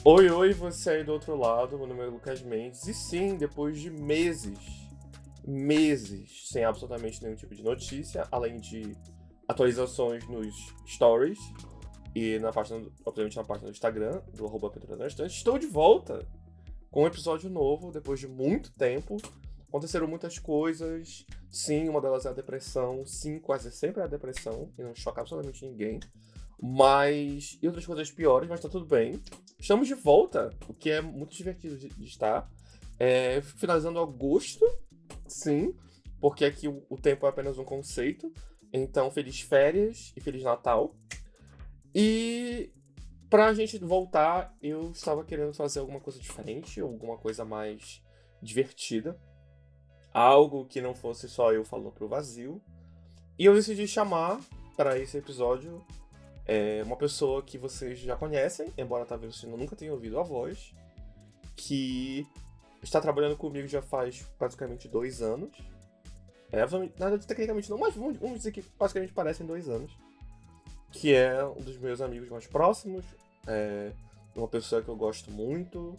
Oi, oi, você aí do outro lado, meu nome é Lucas Mendes, e sim, depois de meses, sem absolutamente nenhum tipo de notícia, além de atualizações nos stories e obviamente na página do Instagram, do @PetroNastante, estou de volta com um episódio novo, depois de muito tempo. Aconteceram muitas coisas, sim, uma delas é a depressão, sim, quase sempre é a depressão, e não choca absolutamente ninguém. E outras coisas piores, mas tá tudo bem. Estamos de volta, o que é muito divertido de estar. Finalizando agosto, sim, porque aqui o tempo é apenas um conceito. Então, feliz férias e feliz Natal. E pra gente voltar, eu estava querendo fazer alguma coisa diferente, alguma coisa mais divertida. Algo que não fosse só eu falando pro vazio. E eu decidi chamar para esse episódio uma pessoa que vocês já conhecem, embora talvez você nunca tenha ouvido a voz, que está trabalhando comigo já faz praticamente 2 anos. Nada de tecnicamente não, mas vamos dizer que praticamente parecem 2 anos. Que é um dos meus amigos mais próximos, uma pessoa que eu gosto muito,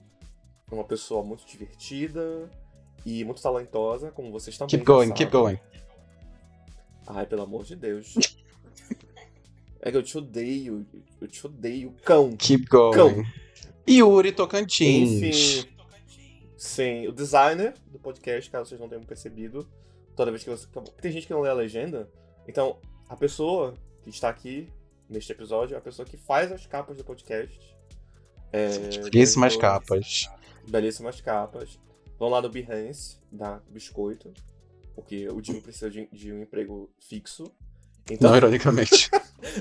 uma pessoa muito divertida e muito talentosa, como vocês também Keep já going, sabem. keep going. Ai, pelo amor de Deus. É que eu te odeio, cão. Keep going. Cão. Yuri Tocantins. Enfim, sim, o designer do podcast, caso vocês não tenham percebido, toda vez que você... Tem gente que não lê a legenda, então a pessoa que está aqui neste episódio é a pessoa que faz as capas do podcast. Belíssimas capas. Belíssimas capas. Vão lá no Behance, da Biscoito, porque o Jimmy precisa de um emprego fixo. Então... Não ironicamente.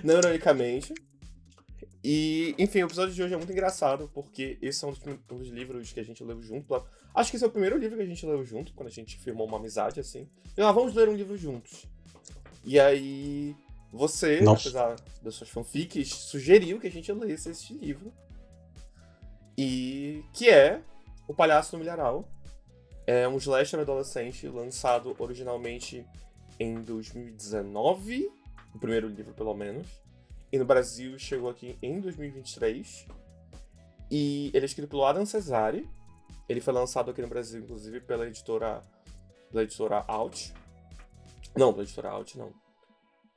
Não ironicamente. E, enfim, o episódio de hoje é muito engraçado, porque esse é um dos livros que a gente leu junto. Acho que esse é o primeiro livro que a gente leu junto, quando a gente firmou uma amizade, assim. E vamos ler um livro juntos. E aí, você, apesar das suas fanfics, sugeriu que a gente lesse esse livro. E que é O Palhaço no Milharal. É um slasher adolescente lançado originalmente em 2019, o primeiro livro pelo menos. E no Brasil chegou aqui em 2023. E ele é escrito pelo Adam Cesare. Ele foi lançado aqui no Brasil, inclusive, pela editora Out. Não, pela editora Out, não.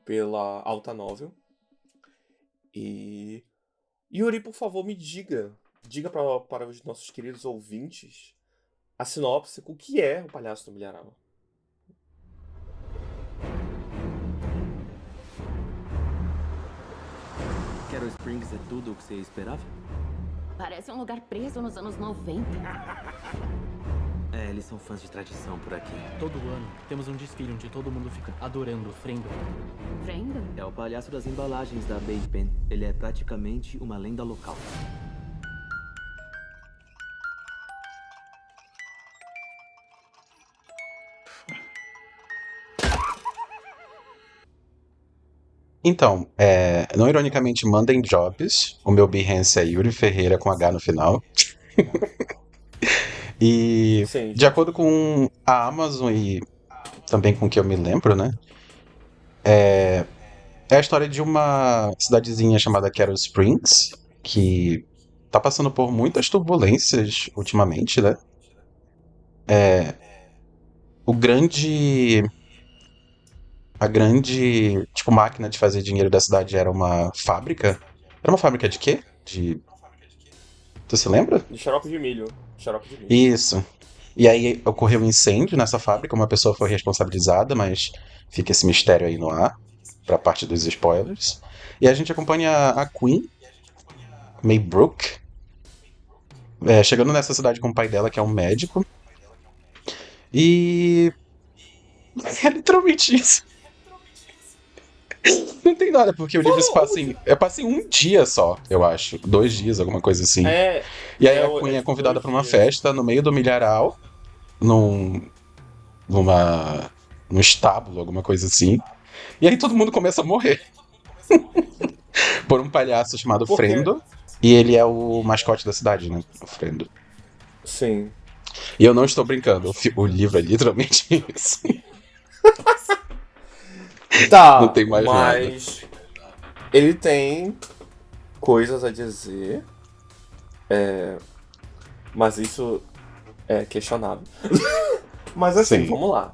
Pela Alta Novel. E... Yuri, por favor, me diga para os nossos queridos ouvintes a sinopse, o que é O Palhaço do Milharal. Carol Springs é tudo o que você esperava? Parece um lugar preso nos anos 90. Eles são fãs de tradição por aqui. Todo ano temos um desfile onde todo mundo fica adorando o Frendo. Frendo? É o palhaço das embalagens da Bay Pen. Ele é praticamente uma lenda local. Então, não ironicamente, mandem jobs. O meu Behance é Yuri Ferreira com H no final. E, Sim, de acordo com a Amazon e também com o que eu me lembro, né? É a história de uma cidadezinha chamada Carol Springs, que tá passando por muitas turbulências ultimamente, né? A grande, tipo, máquina de fazer dinheiro da cidade era uma fábrica. Era uma fábrica de quê? Tu se lembra? De xarope de milho. Isso. E aí ocorreu um incêndio nessa fábrica, uma pessoa foi responsabilizada, mas fica esse mistério aí no ar, pra parte dos spoilers. E a gente acompanha a Queen, Maybrook, chegando nessa cidade com o pai dela, que é um médico. E... é literalmente isso. Não tem nada, porque o livro se passa em um dia só, eu acho. 2 dias, alguma coisa assim. E aí a Queen é convidada pra uma festa no meio do milharal, num estábulo, alguma coisa assim. E aí todo mundo começa a morrer. Por um palhaço chamado Frendo. E ele é o mascote da cidade, né? O Frendo. Sim. E eu não estou brincando, o livro é literalmente isso. Tá, não tem mais mas ele tem coisas a dizer. Mas isso é questionável. Mas assim, Sim. vamos lá.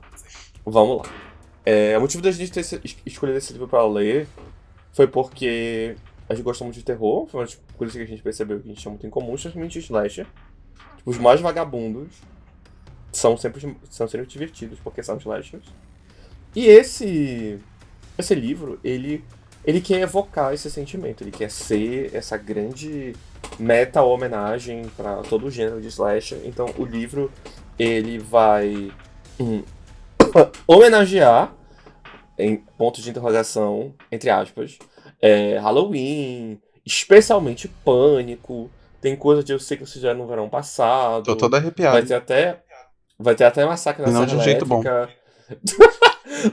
O motivo da gente ter escolhido esse livro pra ler foi porque a gente gosta muito de terror. Foi uma das coisas que a gente percebeu que a gente tinha muito em comum, especialmente slasher. Tipo, os mais vagabundos são sempre divertidos, porque são slashers. E esse livro, ele quer evocar esse sentimento. Ele quer ser essa grande meta-homenagem para todo o gênero de slasher. Então, o livro, ele vai homenagear, em pontos de interrogação, entre aspas, Halloween, especialmente Pânico. Tem coisa de Eu Sei Que Você Já no Verão Passado. Tô todo Vai arrepiado. ter até Massacre na E não Serra de um jeito bom. Elétrica.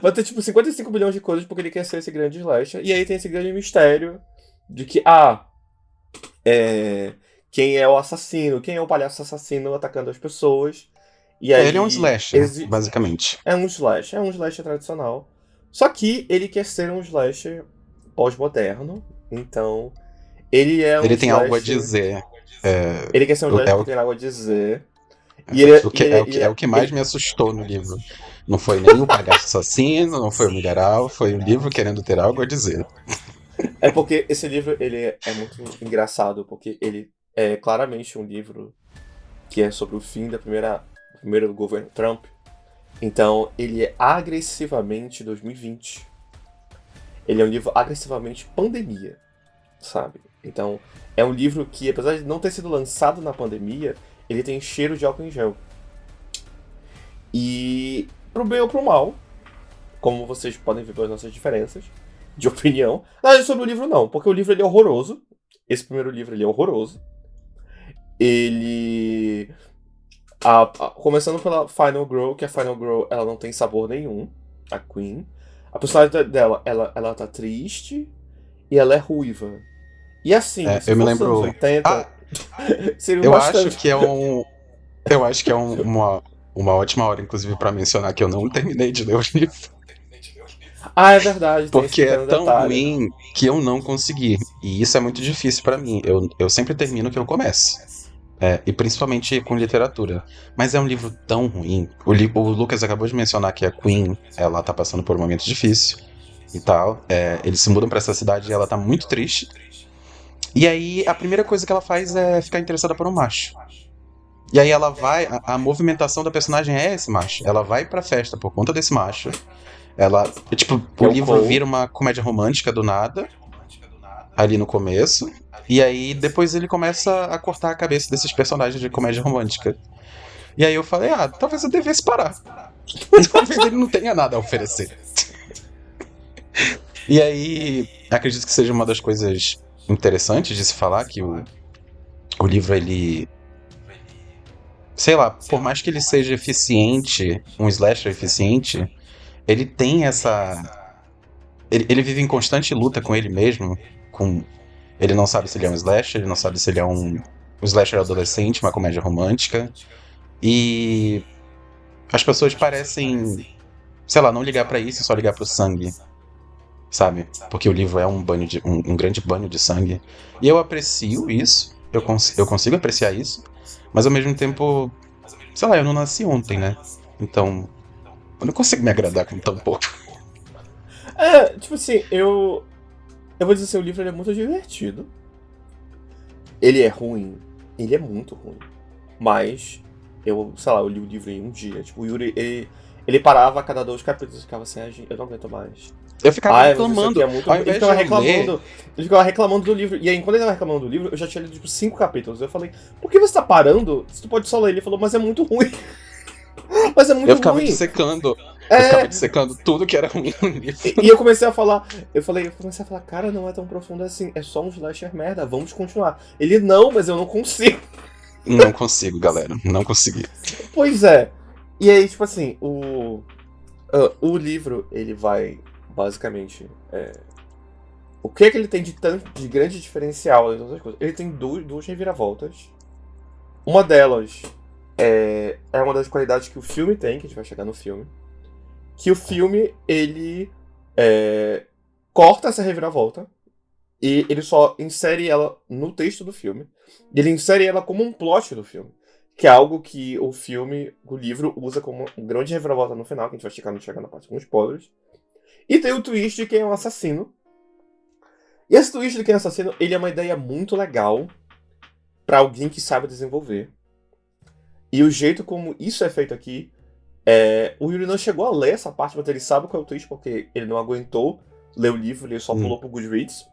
Vai ter, tipo, 55 bilhões de coisas porque ele quer ser esse grande slasher. E aí tem esse grande mistério de que, quem é o assassino? Quem é o palhaço assassino atacando as pessoas? E aí, Ele é um slasher, basicamente. é um slasher tradicional. Só que ele quer ser um slasher pós-moderno. Então, ele é um Ele tem algo a slasher- dizer. Ele quer ser um slasher É o- que tem algo a dizer. E ele, É o que mais me assustou no livro. Não foi nem o palhaço assassino, não foi o milharal, foi o livro querendo ter algo a dizer. É porque esse livro, ele é muito engraçado, porque ele é claramente um livro que é sobre o fim do primeiro governo Trump. Então, ele é agressivamente 2020. Ele é um livro agressivamente pandemia, sabe? Então, é um livro que, apesar de não ter sido lançado na pandemia, ele tem cheiro de álcool em gel. E, pro bem ou pro mal, como vocês podem ver pelas nossas diferenças de opinião. Não, sobre o livro não, porque o livro ele é horroroso. Esse primeiro livro ele é horroroso. Ele... começando pela Final Girl, que a Final Girl ela não tem sabor nenhum, a Queen. A personalidade dela, ela tá triste e ela é ruiva. E assim, se Eu me fosse lembro. anos 80, seria Eu bastante. acho que é um. Eu acho que é uma ótima hora, inclusive, pra mencionar que eu não terminei de ler o livro. Ah, é verdade, tem esse Porque é pequeno tão detalhe. ruim que eu não consegui. E isso é muito difícil pra mim. Eu sempre termino o que eu começo. E principalmente com literatura. Mas é um livro tão ruim. O Lucas acabou de mencionar que a Queen, ela tá passando por um momento difícil e tal. Eles se mudam pra essa cidade e ela tá muito triste. E aí a primeira coisa que ela faz é ficar interessada por um macho. E aí ela vai. A movimentação da personagem é esse macho. Ela vai pra festa por conta desse macho. Ela. Tipo, Que o é o livro Cole. vira uma comédia romântica do nada. Ali no começo. E aí depois ele começa a cortar a cabeça desses personagens de comédia romântica. E aí eu falei, talvez eu devesse parar. Talvez ele não tenha nada a oferecer. E aí, acredito que seja uma das coisas interessantes de se falar, que o livro, ele... Sei lá, por mais que ele seja eficiente, um slasher eficiente, ele tem essa... Ele vive em constante luta com ele mesmo, ele não sabe se ele é um slasher, ele não sabe se ele é um slasher adolescente, uma comédia romântica. E as pessoas parecem, sei lá, não ligar pra isso, só ligar pro sangue, sabe? Porque o livro é um grande banho de sangue. E eu aprecio isso, eu consigo apreciar isso, mas ao mesmo tempo, sei lá, eu não nasci ontem, né? Então, eu não consigo me agradar com tão pouco. Tipo assim, eu vou dizer assim, o livro ele é muito divertido. Ele é ruim. Ele é muito ruim. Mas, eu li o livro em um dia. Tipo, o Yuri, ele parava a cada 2 capítulos e ficava assim, eu não aguento mais. Eu ficava Mas reclamando. isso aqui é muito... Ao Ele invés ficava de eu ler, reclamando. Ele ficava reclamando do livro. E aí, quando ele tava reclamando do livro, eu já tinha lido, tipo, 5 capítulos. Eu falei, por que você tá parando? Se tu pode só ler. Ele falou, mas é muito ruim. Mas é muito eu ficava ruim. dissecando. Eu ficava dissecando tudo que era ruim no livro. E eu comecei a falar, cara, não é tão profundo assim, é só um slasher merda, vamos continuar. Ele, não, mas eu não consigo. Não consigo, galera. Não consegui. Pois é. E aí, tipo assim, o livro, ele vai, basicamente, o que é que ele tem de grande diferencial das outras coisas? Ele tem duas reviravoltas. Uma delas é uma das qualidades que o filme tem, que a gente vai chegar no filme. Que o filme, ele corta essa reviravolta e ele só insere ela no texto do filme. E ele insere ela como um plot do filme. Que é algo que o livro usa como um grande reviravolta no final, que a gente vai chegar na parte com spoilers. E tem o twist de quem é o assassino. E esse twist de quem é o assassino, ele é uma ideia muito legal pra alguém que sabe desenvolver. E o jeito como isso é feito aqui, o Yuri não chegou a ler essa parte, mas ele sabe qual é o twist, porque ele não aguentou ler o livro, ele só pulou pro Goodreads.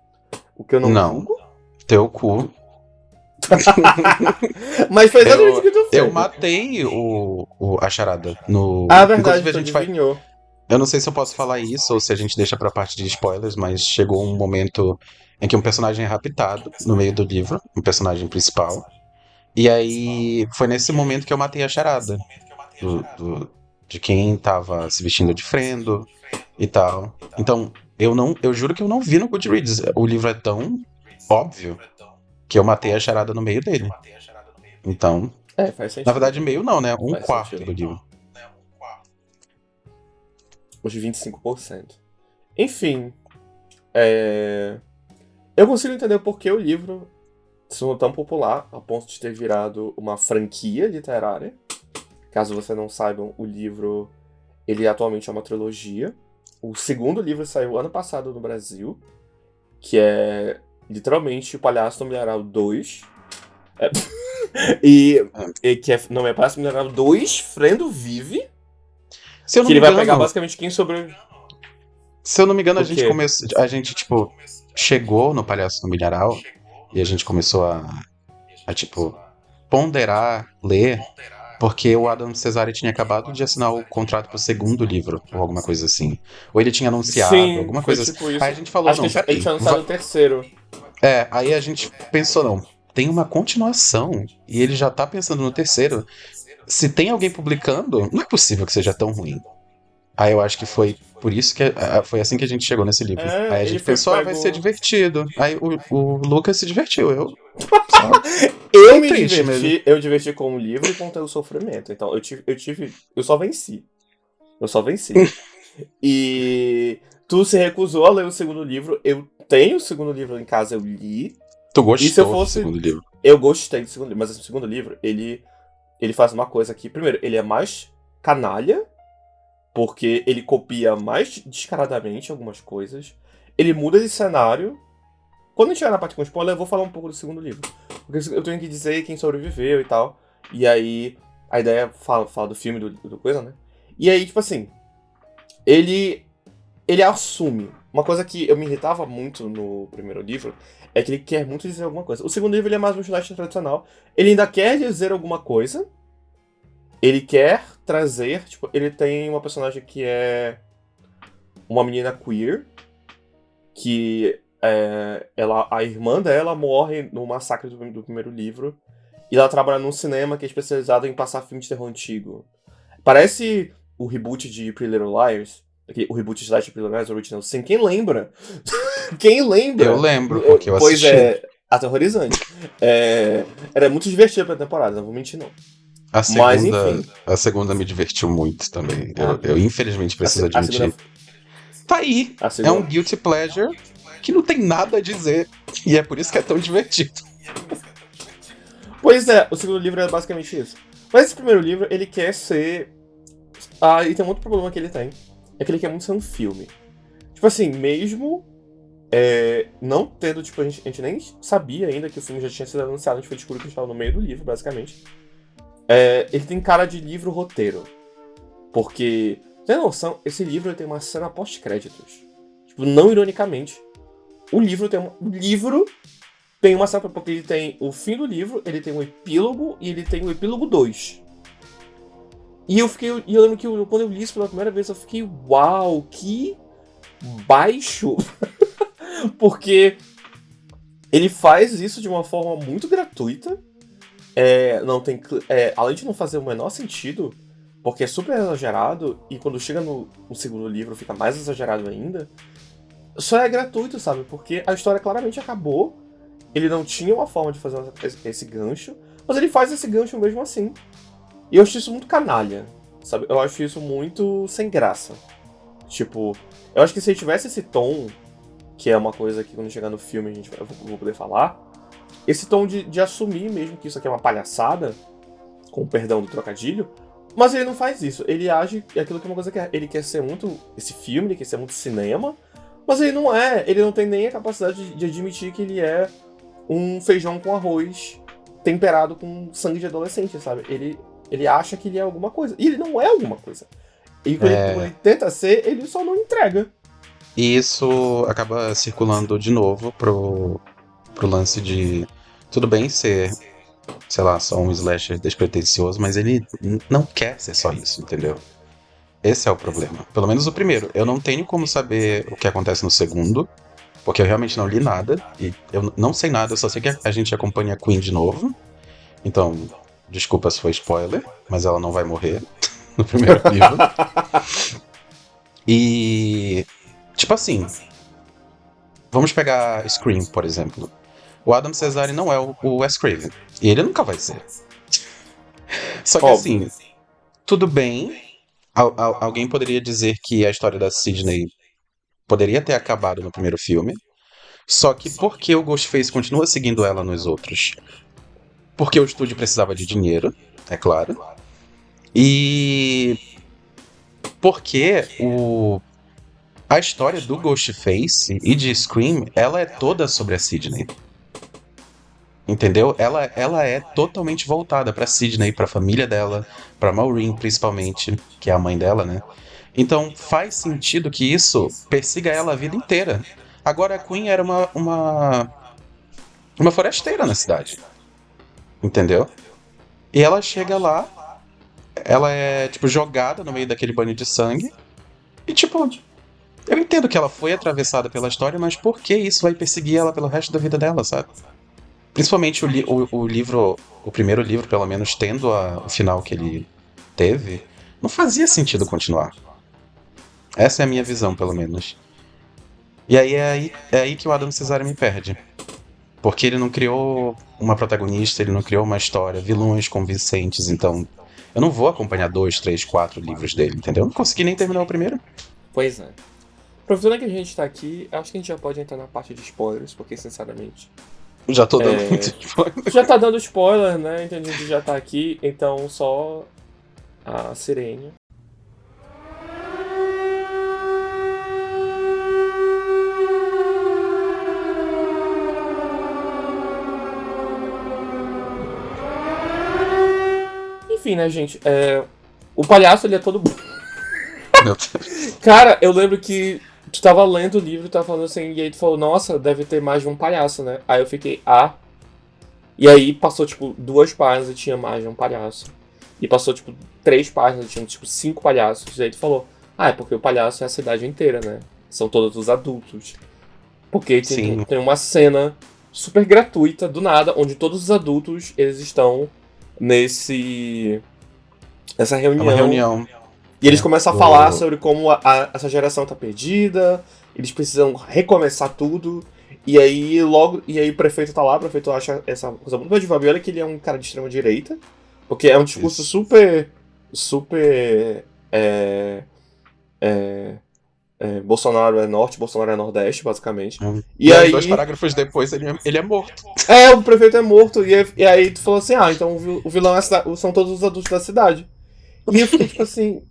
O que eu não julgo. Teu cu. Mas foi exatamente o que tu fez. Eu matei a charada no. Verdade, Inclusive, tu adivinhou. Eu não sei se eu posso falar isso ou se a gente deixa pra parte de spoilers, mas chegou um momento em que um personagem é raptado no meio do livro, um personagem principal. E aí foi nesse momento que eu matei a charada de quem tava se vestindo de Frendo e tal. Então, eu juro que eu não vi no Goodreads. O livro é tão óbvio que eu matei a charada no meio dele. Então, Faz sentido. na verdade, meio não, né? Um Faz quarto sentido. do livro. Os 25%. Enfim. Eu consigo entender por que o livro se tornou tão popular a ponto de ter virado uma franquia literária. Caso você não saibam, o livro ele atualmente é uma trilogia. O segundo livro saiu ano passado no Brasil, que é literalmente o Palhaço do Milharal 2. E que não é Palhaço do Milharal 2, Frendo Vive. Se eu não Que me ele vai engano, pegar basicamente quem sobre... Se eu não me engano, O a gente quê? começou. A gente, tipo, chegou no Palhaço do Milharal e a gente começou a tipo, ponderar, ler, porque o Adam Cesare tinha acabado de assinar o contrato pro segundo livro, ou alguma coisa assim. Ou ele tinha anunciado, Sim, alguma foi coisa assim. tipo isso. Aí a gente falou, Acho não, que ele peraí. tinha anunciado o terceiro. Aí a gente pensou, não, tem uma continuação e ele já tá pensando no terceiro. Se tem alguém publicando, não é possível que seja tão ruim. Aí eu acho que foi por isso que foi assim que a gente chegou nesse livro. Aí a Ele gente foi pensou, vai pego- ser divertido. Aí o Lucas se divertiu, eu Eu Fiquei me triste diverti, eu diverti com o livro e com o sofrimento. Então eu só venci. Eu só venci. E tu se recusou a ler o segundo livro. Eu tenho o segundo livro em casa, eu li. Tu gostou E se eu do fosse- segundo livro. Eu gostei do segundo livro, mas o segundo livro, ele faz uma coisa que, primeiro, ele é mais canalha, porque ele copia mais descaradamente algumas coisas. Ele muda de cenário. Quando a gente chegar na parte com spoiler, eu vou falar um pouco do segundo livro. Porque eu tenho que dizer quem sobreviveu e tal. E aí, a ideia fala do filme, do coisa, né? E aí, tipo assim, ele assume. Uma coisa que eu me irritava muito no primeiro livro é que ele quer muito dizer alguma coisa. O segundo livro ele é mais um personagem tradicional. Ele ainda quer dizer alguma coisa. Ele quer trazer, tipo, ele tem uma personagem que é uma menina queer, que a irmã dela morre no massacre do primeiro livro, e ela trabalha num cinema que é especializado em passar filme de terror antigo. Parece o reboot de Pretty Little Liars, o reboot de Pretty Little Liars Original Sin. Quem lembra? Quem lembra? Eu lembro, porque eu Pois assisti. aterrorizante. Era muito divertido pra temporada, não vou mentir não. Mas, enfim. A segunda me divertiu muito também. Eu infelizmente preciso A admitir. segunda- Tá aí. a É segunda- um guilty pleasure que não tem nada a dizer. E é por isso que é tão divertido. Pois é, o segundo livro é basicamente isso. Mas esse primeiro livro, ele quer ser... e tem um outro problema que ele tem. É que ele quer muito ser um filme. Tipo assim, mesmo não tendo, tipo, a gente nem sabia ainda que o filme já tinha sido anunciado, a gente foi descobrir que a gente tava no meio do livro, basicamente. Ele tem cara de livro-roteiro. Porque, tem noção, esse livro tem uma cena pós-créditos. Tipo, não ironicamente. O livro tem uma cena, porque ele tem o fim do livro, ele tem um epílogo e ele tem o epílogo 2. E eu lembro que quando eu li isso pela primeira vez, eu fiquei, uau, que baixo. Porque ele faz isso de uma forma muito gratuita. Além de não fazer o menor sentido, porque é super exagerado, e quando chega no segundo livro fica mais exagerado ainda, só é gratuito, sabe? Porque a história claramente acabou, ele não tinha uma forma de fazer esse gancho, mas ele faz esse gancho mesmo assim. E eu acho isso muito canalha, sabe? Eu acho isso muito sem graça. Tipo, eu acho que se ele tivesse esse tom, que é uma coisa que quando chegar no filme eu vou poder falar, esse tom de assumir mesmo que isso aqui é uma palhaçada, com o perdão do trocadilho, mas ele não faz isso. Ele age, é aquilo que é uma coisa que ele quer ser muito esse filme, ele quer ser muito cinema, mas ele não é, ele não tem nem a capacidade de admitir que ele é um feijão com arroz temperado com sangue de adolescente, sabe? Ele acha que ele é alguma coisa, e ele não é alguma coisa. E quando ele tenta ser, ele só não entrega. E isso acaba circulando de novo pro lance de... Tudo bem ser, sei lá, só um slasher despretensioso, mas ele não quer ser só isso, entendeu? Esse é o problema. Pelo menos o primeiro. Eu não tenho como saber o que acontece no segundo, porque eu realmente não li nada, e eu não sei nada, eu só sei que a gente acompanha a Queen de novo. Então, desculpa se foi spoiler, mas ela não vai morrer no primeiro livro. E... tipo assim, vamos pegar Scream, por exemplo. O Adam Cesare não é o Wes Craven. E ele nunca vai ser. Só que assim, tudo bem. Alguém poderia dizer que a história da Sidney poderia ter acabado no primeiro filme. Só que por que o Ghostface continua seguindo ela nos outros? Porque o estúdio precisava de dinheiro, é claro. E... porque a história do Ghostface e de Scream, ela é toda sobre a Sidney. Entendeu? Ela é totalmente voltada pra Sidney, pra família dela, pra Maureen principalmente, que é a mãe dela, né? Então faz sentido que isso persiga ela a vida inteira. Agora a Queen era uma forasteira na cidade. Entendeu? E ela chega lá, ela é, tipo, jogada no meio daquele banho de sangue. E, tipo, eu entendo que ela foi atravessada pela história, mas por que isso vai perseguir ela pelo resto da vida dela, sabe? Principalmente o livro, o primeiro livro, pelo menos, tendo o final que ele teve, não fazia sentido continuar. Essa é a minha visão, pelo menos. E aí é aí que o Adam Cesare me perde. Porque ele não criou uma protagonista, ele não criou uma história, vilões convincentes, então... eu não vou acompanhar 2, 3, 4 livros dele, entendeu? Eu não consegui nem terminar o primeiro. Pois é. Aproveitando que a gente tá aqui, acho que a gente já pode entrar na parte de spoilers, porque, sinceramente... já tô dando muito spoiler. Já tá dando spoiler, né? Então a gente já tá aqui, então só a sirene. Enfim, né, gente? O palhaço, ele é todo... Meu Deus. Cara, eu lembro que tu tava lendo o livro, tava falando assim, e aí tu falou, nossa, deve ter mais de um palhaço, né? Aí eu fiquei, E aí passou, tipo, 2 páginas e tinha mais de um palhaço. E passou, tipo, 3 páginas e tinha, tipo, 5 palhaços. E aí tu falou, é porque o palhaço é a cidade inteira, né? São todos os adultos. Porque tem uma cena super gratuita, do nada, onde todos os adultos, eles estão nessa reunião. É uma reunião. E eles começam a falar sobre como essa geração tá perdida, eles precisam recomeçar tudo. E aí o prefeito tá lá, o prefeito acha essa coisa muito de Fabiola, que ele é um cara de extrema direita, porque é um discurso super Bolsonaro é norte, Bolsonaro é nordeste, basicamente. E aí 2 parágrafos depois ele é morto. O prefeito é morto, e aí tu falou assim, então o vilão são todos os adultos da cidade. E eu fiquei tipo assim,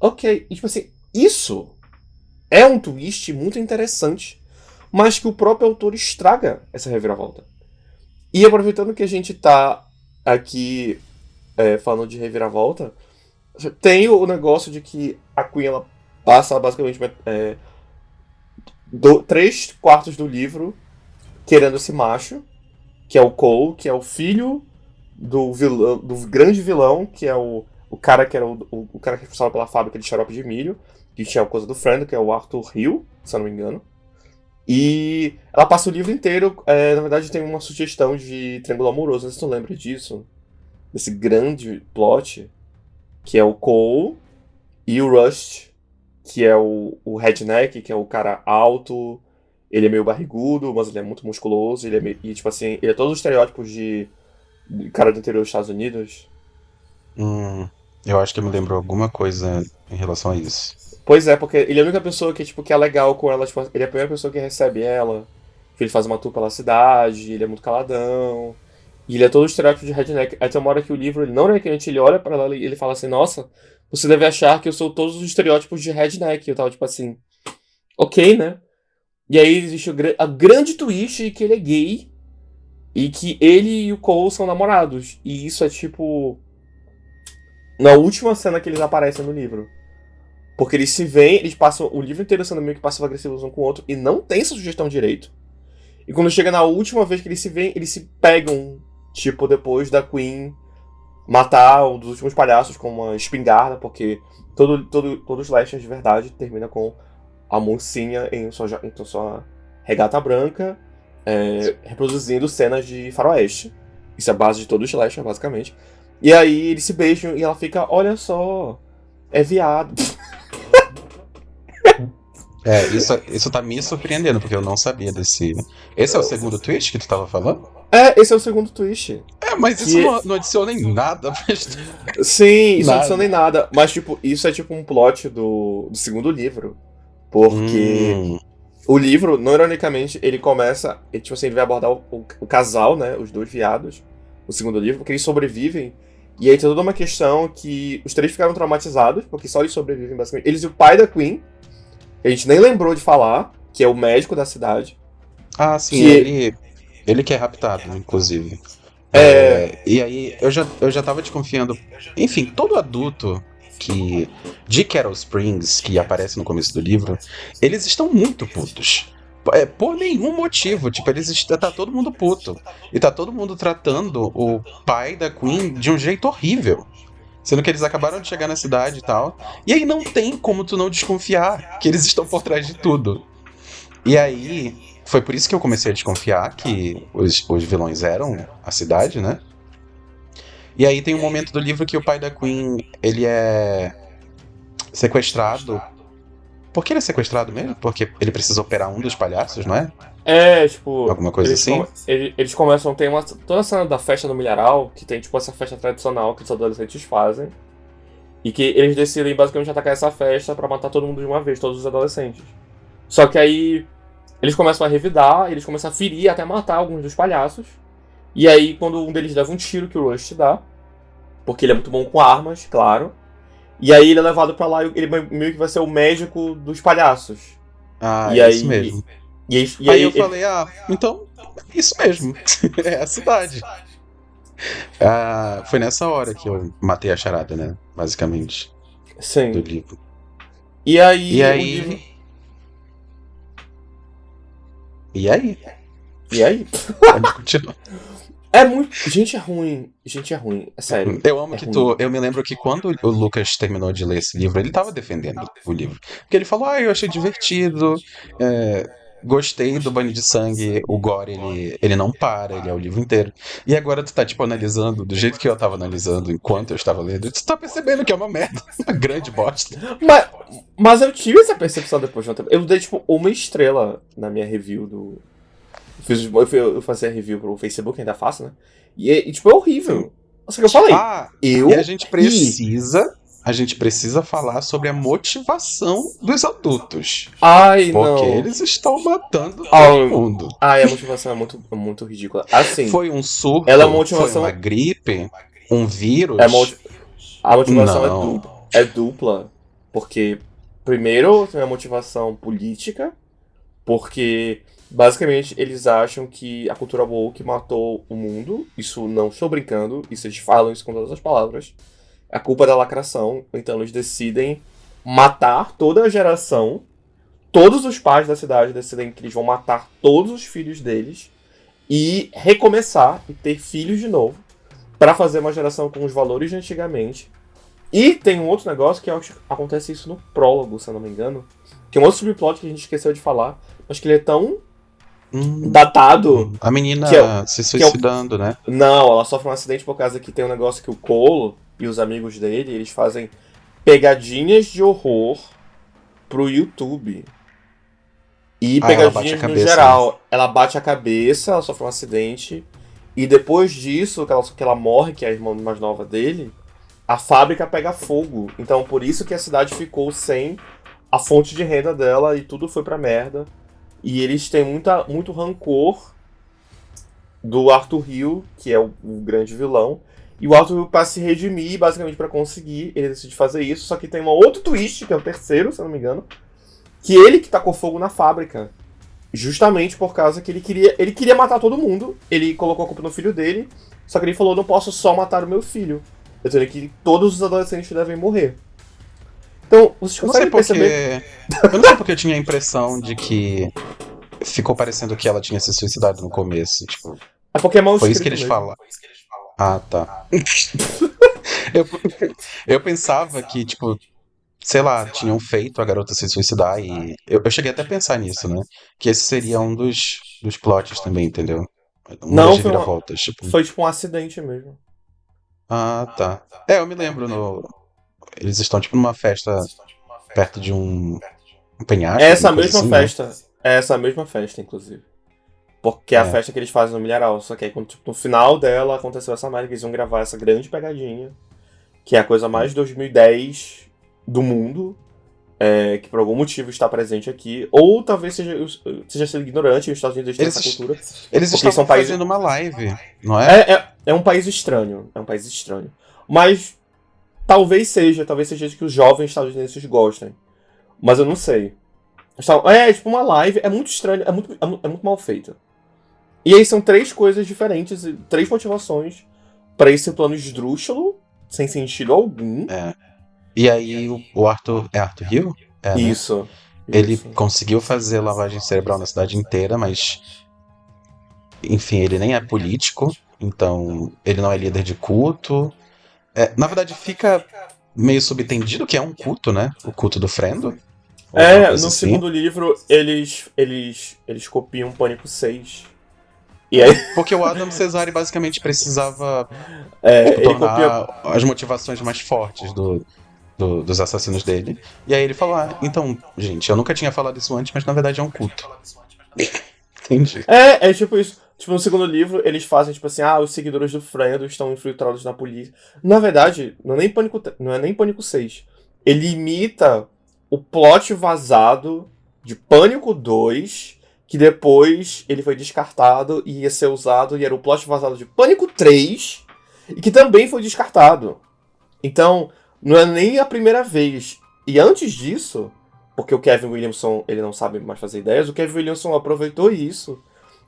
ok, e tipo assim, isso é um twist muito interessante, mas que o próprio autor estraga essa reviravolta. E aproveitando que a gente tá aqui falando de reviravolta, tem o negócio de que a Queen, ela passa basicamente 3/4 do livro querendo esse macho, que é o Cole, que é o filho do vilão, do grande vilão, que é o cara que era o cara que responsável pela fábrica de xarope de milho, que tinha a coisa do Friend, que é o Arthur Hill, se eu não me engano. E ela passa o livro inteiro, na verdade tem uma sugestão de triângulo amoroso, não sei se tu lembra disso. Desse grande plot, que é o Cole e o Rust, que é o redneck, que é o cara alto, ele é meio barrigudo, mas ele é muito musculoso, e tipo assim, ele é todos os estereótipos de cara do interior dos Estados Unidos. Eu acho que me lembrou alguma coisa em relação a isso. Pois é, porque ele é a única pessoa que é legal com ela, tipo, ele é a primeira pessoa que recebe ela. que ele faz uma tour pela cidade, ele é muito caladão, e ele é todo estereótipo de redneck. Aí tem uma hora que o livro, ele não ironicamente, ele olha pra ela e ele fala assim, nossa, você deve achar que eu sou todos os estereótipos de redneck. Eu tava tipo assim, ok, né? E aí existe a grande twist que ele é gay e que ele e o Cole são namorados. E isso é tipo... na última cena que eles aparecem no livro. Porque eles se veem, eles passam o livro inteiro sendo meio que passivo-agressivos um com o outro e não tem essa sugestão direito. E quando chega na última vez que eles se veem, eles se pegam, tipo, depois da Queen matar um dos últimos palhaços com uma espingarda, porque todo slasher de verdade termina com a mocinha em sua regata branca, reproduzindo cenas de faroeste. Isso é a base de todo slasher, basicamente. E aí eles se beijam e ela fica, olha só, é viado. Isso tá me surpreendendo, porque eu não sabia desse. Esse é o segundo twist que tu tava falando? Esse é o segundo twist. Mas isso não adiciona em nada. Sim, isso não adiciona em nada. Mas, tipo, isso é tipo um plot do segundo livro. Porque o livro, não ironicamente, ele começa... tipo assim, ele vai abordar o casal, né? Os dois viados. O segundo livro, porque eles sobrevivem. E aí tem toda uma questão que os três ficaram traumatizados, porque só eles sobrevivem, basicamente. Eles e o pai da Queen, que a gente nem lembrou de falar, que é o médico da cidade. Ah, sim, ele que é raptado, inclusive. E aí, eu já tava desconfiando. Enfim, todo adulto de Carol Springs, que aparece no começo do livro, eles estão muito putos. Por nenhum motivo. Tipo, tá todo mundo puto. E tá todo mundo tratando o pai da Queen de um jeito horrível. Sendo que eles acabaram de chegar na cidade e tal. E aí não tem como tu não desconfiar que eles estão por trás de tudo. E aí, foi por isso que eu comecei a desconfiar que os vilões eram a cidade, né? E aí tem um momento do livro que o pai da Queen, ele é sequestrado. Por que ele é sequestrado mesmo? Porque ele precisa operar um dos palhaços, não é? Tipo... alguma coisa assim? Eles começam... Tem toda a cena da festa no milharal, que tem, tipo, essa festa tradicional que os adolescentes fazem. E que eles decidem, basicamente, atacar essa festa pra matar todo mundo de uma vez, todos os adolescentes. Só que aí... eles começam a revidar, eles começam a ferir, até matar alguns dos palhaços. E aí, quando um deles leva um tiro que o Rush dá, porque ele é muito bom com armas, claro. E aí ele é levado pra lá e ele meio que vai ser o médico dos palhaços. E aí, isso mesmo. E aí eu falei, então, isso mesmo. É a cidade. Foi nessa hora que eu matei a charada, né? Basicamente. Sim. Do livro. E aí... E aí? Pode continuar. É muito... Gente, é ruim. É sério. Eu amo que eu me lembro que quando o Lucas terminou de ler esse livro, ele tava defendendo o livro. Porque ele falou, eu achei divertido, gostei do banho de sangue, o gore, ele não para, ele é o livro inteiro. E agora tu tá, tipo, analisando do jeito que eu tava analisando enquanto eu estava lendo, tu tá percebendo que é uma merda, uma grande bosta. Mas eu tive essa percepção depois de um tempo. Eu dei, tipo, 1 estrela na minha review do... Eu fazia review pro Facebook, ainda faço, né? E tipo, é horrível. Só que eu falei. E a gente precisa falar sobre a motivação dos adultos. Porque eles estão matando todo mundo. A motivação é muito ridícula. Assim. Foi um surto, foi uma gripe, um vírus. A motivação é dupla. Porque, primeiro, tem a motivação política. Porque... basicamente, eles acham que a cultura woke matou o mundo. Isso não estou brincando. Isso eles falam isso com todas as palavras. A culpa é da lacração. Então eles decidem matar toda a geração. Todos os pais da cidade decidem que eles vão matar todos os filhos deles. E recomeçar e ter filhos de novo. Para fazer uma geração com os valores de antigamente. E tem um outro negócio que eu acho que acontece isso no prólogo, se eu não me engano. Que é um outro subplot que a gente esqueceu de falar. Mas que ele é tão... datado. A menina se suicidando, né? Não, ela sofre um acidente por causa que tem um negócio que o Cole e os amigos dele, eles fazem pegadinhas de horror pro YouTube. E pegadinhas no geral. Ela bate a cabeça, ela sofre um acidente. E depois disso, que ela morre, que é a irmã mais nova dele, a fábrica pega fogo. Então por isso que a cidade ficou sem a fonte de renda dela e tudo foi pra merda. E eles têm muito rancor do Arthur Hill, que é o grande vilão. E o Arthur Hill, pra se redimir, basicamente pra conseguir, ele decide fazer isso. Só que tem um outro twist, que é o terceiro, se eu não me engano, que ele que tacou fogo na fábrica. Justamente por causa que ele queria matar todo mundo. Ele colocou a culpa no filho dele. Só que ele falou, não posso só matar o meu filho. Eu tenho que todos os adolescentes devem morrer. Então, vocês Eu não sei conseguem perceber... porque. Eu não sei porque eu tinha a impressão de que ficou parecendo que ela tinha se suicidado no começo. Tipo, É porque é mal foi escrito isso que eles mesmo. falam. Ah, tá. Eu, eu pensava que, tipo, sei lá, tinham feito a garota se suicidar e. Eu cheguei até a pensar nisso, né? Que esse seria um dos plots também, entendeu? Uma das Não, reviravoltas. Tipo, foi tipo um acidente mesmo. ah, tá. É, eu me lembro no. Eles estão, tipo, numa festa perto de um penhasco, É essa alguma coisa mesma assim, né? festa. É essa mesma festa, inclusive. Porque é a É. festa que eles fazem no Milharal. Só que aí, quando, tipo, no final dela, aconteceu essa merda que eles iam gravar essa grande pegadinha. Que é a coisa mais 2010 do mundo. Que por algum motivo está presente aqui. Ou talvez seja ser ignorante, e os Estados Unidos têm essa cultura. Eles Porque estavam são países- fazendo uma live, não é? É um país estranho. É um país estranho. Mas talvez seja isso que os jovens estadunidenses gostem. Mas eu não sei. É tipo uma live, é muito estranho, é muito mal feita. E aí são três coisas diferentes, três motivações pra esse plano esdrúxulo, sem sentido algum. É. E aí o Arthur. É Arthur Hill? É, né? Isso. Ele isso. conseguiu fazer lavagem cerebral na cidade inteira, mas. Enfim, ele nem é político, então ele não é líder de culto. Na verdade, fica meio subentendido que é um culto, né? O culto do Frendo. Ou alguma coisa No assim. segundo livro, eles copiam Pânico 6. E aí, Porque o Adam Cesare basicamente precisava ele tornar copia. as motivações mais fortes dos assassinos dele. E aí ele falou, então, gente, eu nunca tinha falado isso antes, mas na verdade é um culto. Entendi. É tipo isso. Tipo, no segundo livro, eles fazem, tipo assim, os seguidores do Frendo estão infiltrados na polícia. Na verdade, não é nem Pânico 6. Ele imita o plot vazado de Pânico 2, que depois ele foi descartado e ia ser usado, e era o plot vazado de Pânico 3, e que também foi descartado. Então, não é nem a primeira vez. E antes disso, porque o Kevin Williamson, ele não sabe mais fazer ideias, o Kevin Williamson aproveitou isso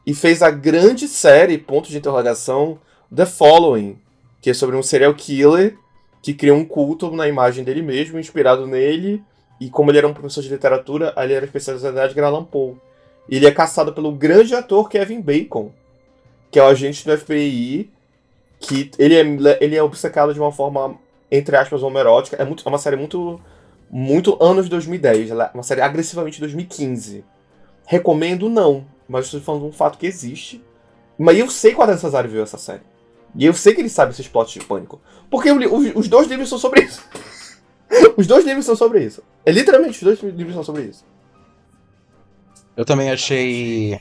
e fez a grande série, ponto de interrogação, The Following, que é sobre um serial killer que cria um culto na imagem dele mesmo, inspirado nele, e como ele era um professor de literatura, ele era especializado em Edgar Allan Poe. E ele é caçado pelo grande ator Kevin Bacon, que é o agente do FBI, que ele é obcecado de uma forma, entre aspas, homoerótica. É uma série muito anos 2010, ela é uma série agressivamente 2015. Recomendo não, mas estou falando de um fato que existe. Mas eu sei que o Adam Cesare viu essa série. E eu sei que ele sabe esses plots de Pânico. Porque os dois livros são sobre isso. Os dois livros são sobre isso. Literalmente, os dois livros são sobre isso. Eu também achei.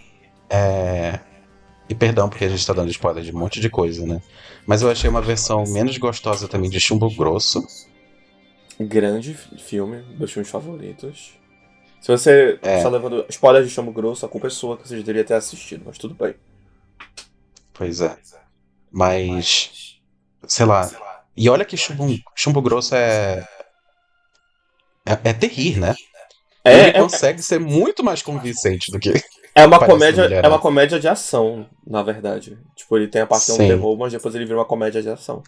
E perdão, porque a gente tá dando spoiler de um monte de coisa, né? Mas eu achei uma versão menos gostosa também de Chumbo Grosso. Grande filme, meus filmes favoritos. Se você está levando spoiler de Chumbo Grosso, a culpa é sua, que você deveria ter assistido, mas tudo bem. Pois é. Mas. Sei lá. E olha que Chumbo Grosso é terrível, né? Ele consegue ser muito mais convincente do que. É uma comédia de ação, na verdade. Tipo, ele tem a parte de um terror, mas depois ele vira uma comédia de ação.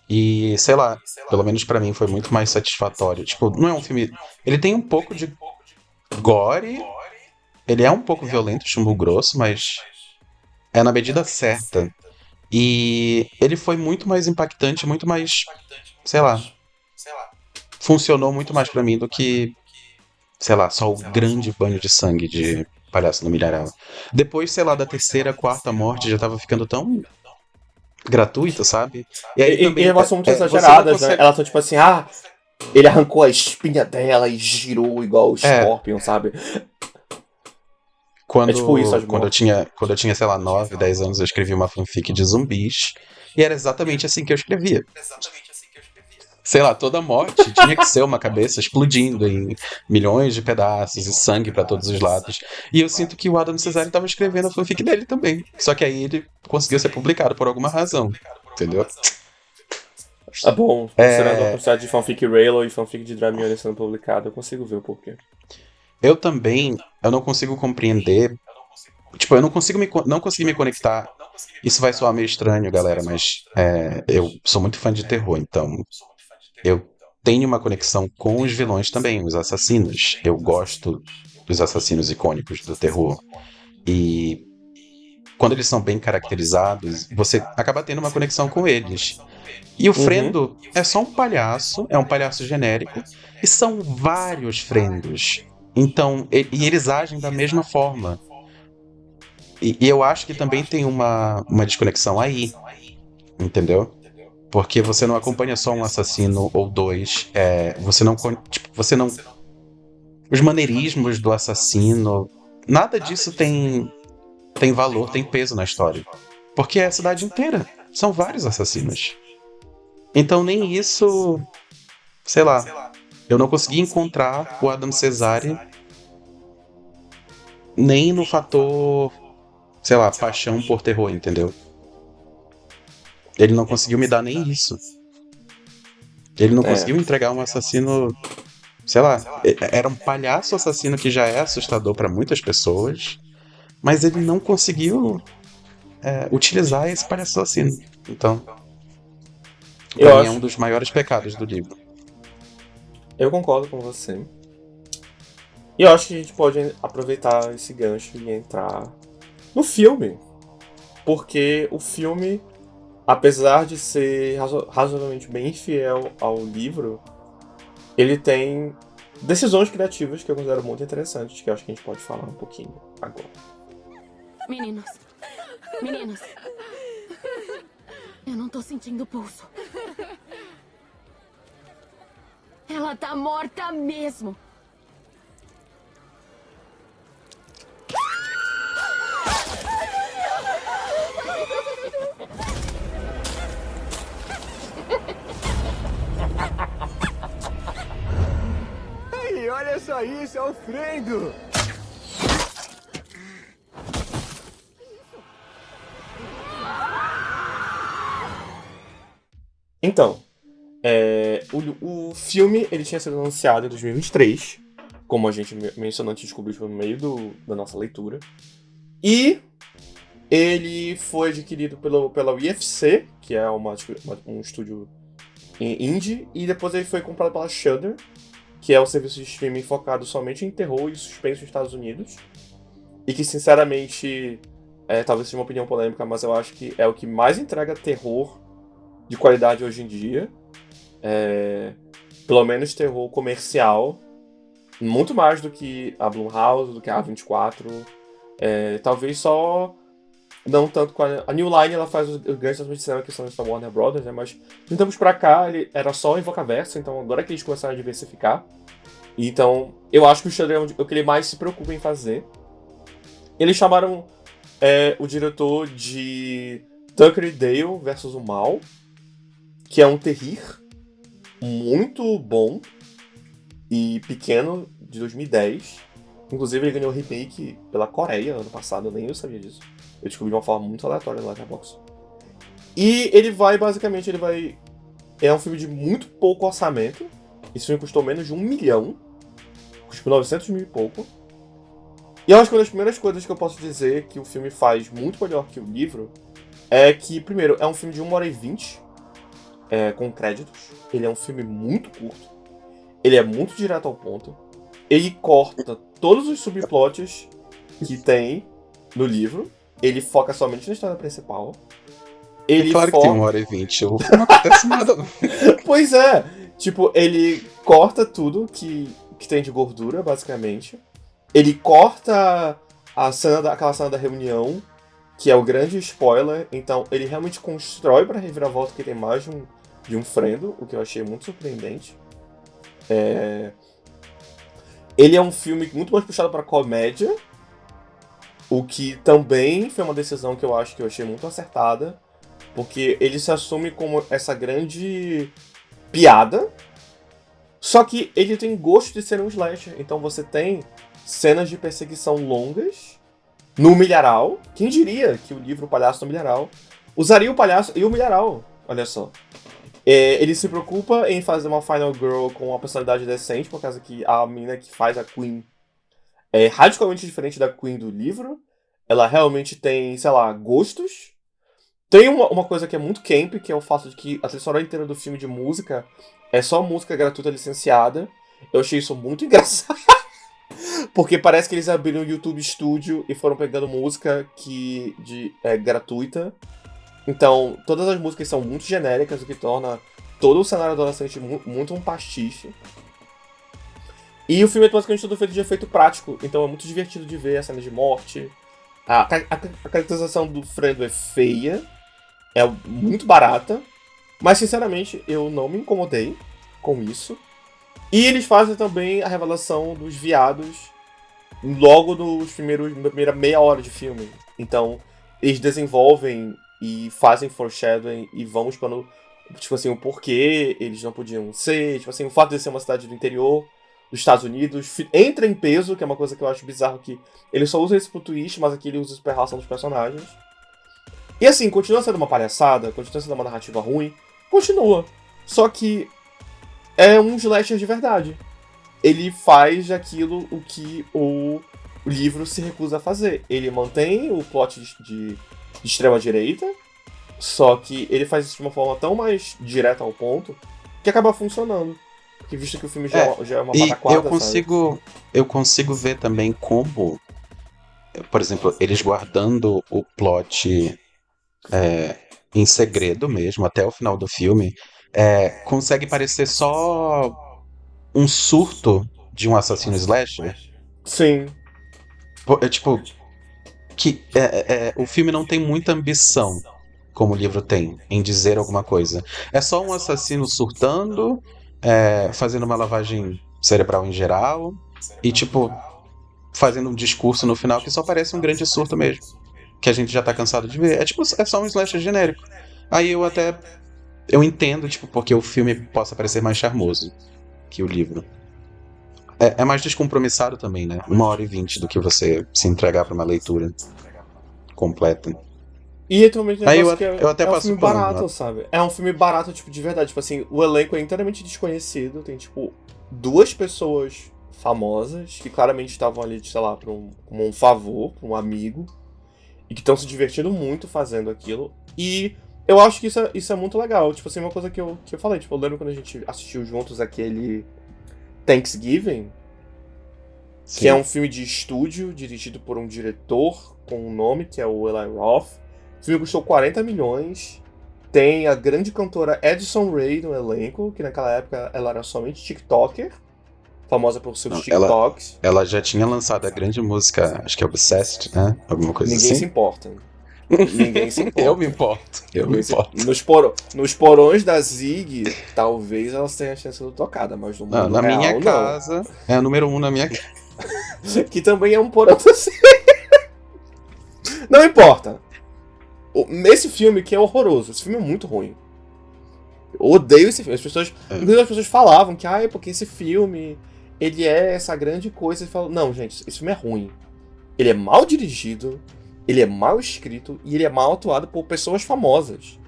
E, sei lá, pelo menos pra mim foi muito mais satisfatório. Tipo, não é um filme... Ele tem um pouco de gore, ele é um pouco violento, Chumbo Grosso, mas é na medida certa. E ele foi muito mais impactante, muito mais, sei lá, funcionou muito mais pra mim do que, sei lá, só o grande banho de sangue de Palhaço no Milharal. Depois, sei lá, da terceira, quarta morte já tava ficando tão gratuito, sabe? E aí também, elas são muito exageradas, né? Elas são tipo assim, ele arrancou a espinha dela e girou igual o Scorpion, sabe? Quando, tipo isso, quando eu tinha, sei lá, 9, 10 anos, eu escrevi uma fanfic de zumbis. E era exatamente assim que eu escrevia. sei lá, toda morte tinha que ser uma cabeça explodindo em milhões de pedaços e sangue pra todos os lados. E eu sinto que o Adam Cesare tava escrevendo a fanfic dele também. Só que aí ele conseguiu ser publicado por alguma razão. Entendeu? Tá bom, considerando a É, quantidade de fanfic Raylo e fanfic de Dramione sendo publicado, eu consigo ver o porquê. eu também, eu não consigo compreender. Tipo, eu não consegui me conectar. Isso vai soar meio estranho, galera, mas eu sou muito fã de terror, então eu tenho uma conexão com os vilões também, os assassinos. Eu gosto dos assassinos icônicos do terror. E quando eles são bem caracterizados, você acaba tendo uma conexão com eles. E o Uhum. Frendo é só é um palhaço genérico, e são vários Frendos. Então, e eles agem da mesma forma. E eu acho que também tem uma desconexão aí, entendeu? Porque você não acompanha só um assassino ou dois, você não. Os maneirismos do assassino, nada disso tem valor, tem peso na história. Porque é a cidade inteira. São vários assassinos. Então nem isso, sei lá, eu não consegui encontrar o Adam Cesare nem no fator, sei lá, paixão por terror, entendeu? Ele não conseguiu me dar nem isso. Ele não É. conseguiu entregar um assassino, sei lá, era um palhaço assassino que já é assustador pra muitas pessoas, mas ele não conseguiu utilizar esse palhaço assassino. Então, pra Eu mim é um acho. dos maiores pecados do livro. Eu concordo com você. E eu acho que a gente pode aproveitar esse gancho e entrar no filme. Porque o filme, apesar de ser razoavelmente bem fiel ao livro, ele tem decisões criativas que eu considero muito interessantes, que eu acho que a gente pode falar um pouquinho agora. Meninos. Meninos. Eu não tô sentindo pulso. Ela tá morta mesmo. Ei, olha só isso, é o Frendo! Então, o filme ele tinha sido anunciado em 2023, como a gente mencionou antes, descobriu no meio da nossa leitura. E ele foi adquirido pela UFC, que é um estúdio indie, e depois ele foi comprado pela Shudder, que é o serviço de streaming focado somente em terror e suspense nos Estados Unidos. E que, sinceramente, talvez seja uma opinião polêmica, mas eu acho que é o que mais entrega terror de qualidade hoje em dia. Pelo menos terror comercial. Muito mais do que a Blumhouse, do que a A24. Talvez só... Não tanto com a New Line, ela faz os grandes lançamentos de cinema que são da Warner Brothers, né? Mas de tempos pra cá, ele era só Invocaverso, então agora que eles começaram a diversificar. Então, eu acho que o Shudder é o que ele mais se preocupa em fazer. Eles chamaram o diretor de Tucker e Dale versus o Mal, que é um terrir muito bom e pequeno, de 2010. Inclusive, ele ganhou remake pela Coreia ano passado, eu nem eu sabia disso. Eu descobri de uma forma muito aleatória no Letterboxd. E ele vai, basicamente, é um filme de muito pouco orçamento. Esse filme custou menos de 1 milhão. Custou 900 mil e pouco. E eu acho que uma das primeiras coisas que eu posso dizer que o filme faz muito melhor que o livro é que, primeiro, é um filme de 1h20, com créditos. Ele é um filme muito curto. Ele é muito direto ao ponto. Ele corta todos os subplots que tem no livro. Ele foca somente na história principal. Ele Claro que tem 1h20, não acontece nada. Pois é. Tipo, ele corta tudo que tem de gordura, basicamente. Ele corta aquela cena da reunião, que é o grande spoiler. Então, ele realmente constrói pra reviravolta que tem mais de um Frendo, o que eu achei muito surpreendente. Ele é um filme muito mais puxado pra comédia, o que também foi uma decisão que eu achei muito acertada, porque ele se assume como essa grande piada, só que ele tem gosto de ser um slasher. Então você tem cenas de perseguição longas no milharal. Quem diria que o livro O Palhaço no Milharal usaria o palhaço e o milharal? Olha só. Ele se preocupa em fazer uma Final Girl com uma personalidade decente, por causa que a menina que faz a Queen é radicalmente diferente da Queen do livro. Ela realmente tem, sei lá, gostos. Tem uma coisa que é muito camp, que é o fato de que a trilha sonora inteira do filme de música é só música gratuita licenciada. Eu achei isso muito engraçado. Porque parece que eles abriram o YouTube Studio e foram pegando música gratuita. Então, todas as músicas são muito genéricas, o que torna todo o cenário adolescente muito um pastiche. E o filme é basicamente todo feito de efeito prático, então é muito divertido de ver a cena de morte. A caracterização do Fredo é feia, é muito barata, mas sinceramente eu não me incomodei com isso. E eles fazem também a revelação dos viados logo na primeira meia hora de filme. Então, eles desenvolvem e fazem foreshadowing e vão explorando, tipo assim, o porquê eles não podiam ser, tipo assim, o fato de ser uma cidade do interior dos Estados Unidos entra em peso, que é uma coisa que eu acho bizarro, que ele só usa isso pro twist, mas aqui ele usa isso pra relação dos personagens. E assim, continua sendo uma palhaçada, continua sendo uma narrativa ruim, continua. Só que é um slasher de verdade. Ele faz aquilo o que o livro se recusa a fazer. Ele mantém o plot de extrema-direita, só que ele faz isso de uma forma tão mais direta ao ponto que acaba funcionando. Porque visto que o filme já é uma pataquada, eu consigo ver também como, por exemplo, eles guardando o plot em segredo mesmo, até o final do filme, consegue parecer só um surto de um assassino slasher. Sim. Tipo, que o filme não tem muita ambição, como o livro tem, em dizer alguma coisa. É só um assassino surtando, fazendo uma lavagem cerebral em geral, e tipo, fazendo um discurso no final que só parece um grande surto mesmo, que a gente já tá cansado de ver. É só um slasher genérico. Aí eu entendo, tipo, porque o filme possa parecer mais charmoso que o livro. É mais descompromissado também, né? 1h20 do que você se entregar pra uma leitura completa. E atualmente o Aí negócio que eu até é um passo filme pano, barato, né? sabe? É um filme barato, tipo, de verdade. Tipo assim, o elenco é inteiramente desconhecido. Tem, tipo, 2 pessoas famosas que claramente estavam ali, sei lá, como um favor, pra um amigo. E que estão se divertindo muito fazendo aquilo. E eu acho que isso é muito legal. Tipo assim, uma coisa que eu falei. Tipo, eu lembro quando a gente assistiu juntos aquele Thanksgiving, Sim. que é um filme de estúdio, dirigido por um diretor com um nome, que é o Eli Roth. O filme custou 40 milhões. Tem a grande cantora Addison Rae no elenco, que naquela época ela era somente TikToker, famosa por seus TikToks. Ela já tinha lançado a grande música, acho que é Obsessed, né? Alguma coisa Ninguém assim. se importa. Ninguém se importa. Eu me importo. Nos porões da Zig, talvez ela tenha sido tocada, mas no mundo Na real, minha não. casa, é a número 1 na minha casa. Que também é um porão assim. Não importa. Nesse filme, que é horroroso. Esse filme é muito ruim. Eu odeio esse filme. Inclusive as pessoas falavam que, porque esse filme, ele é essa grande coisa. E falam, não, gente, esse filme é ruim. Ele é mal dirigido, ele é mal escrito e ele é mal atuado por pessoas famosas.